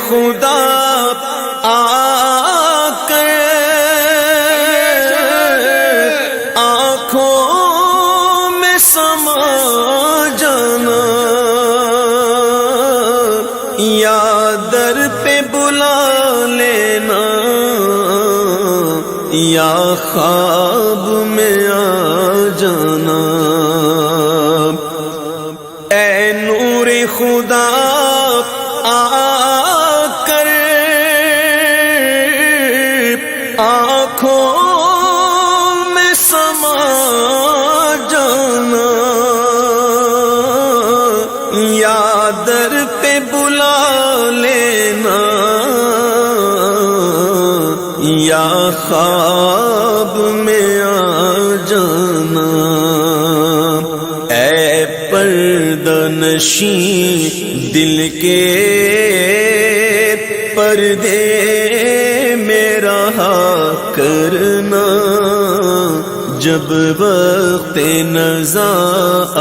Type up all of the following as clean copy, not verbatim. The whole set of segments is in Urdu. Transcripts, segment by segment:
خدا آ کر آنکھوں میں سما جانا، یا در پہ بلا لینا یا خواب میں آ جانا۔ اے نور خدا آ کر آنکھوں میں سما جانا، یا در پہ بلا لینا یا خواب میں آ جانا۔ اے پردہ نشین دل کے پردے میں رہا کرنا، جب وقت نزا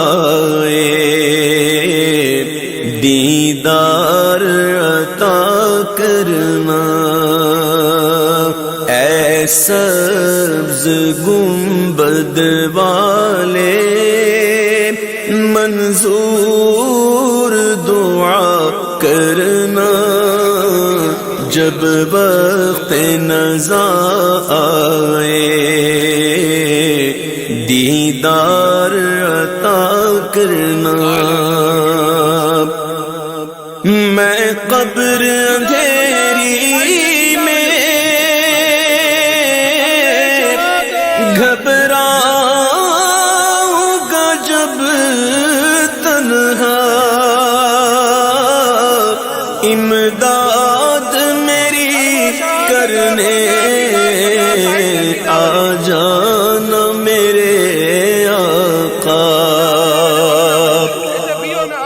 آئے دیدار عطا کرنا۔ اے سبز گنبد والے منظور دعا کرنا، جب وقت نزا آئے دیدار عطا کرنا۔ میں قبر اندھیری میں گھبراؤں گا جب تنہا، امداد میری کرنے آ جانا میرے آقا۔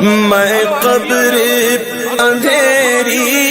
میں قبر اندھیری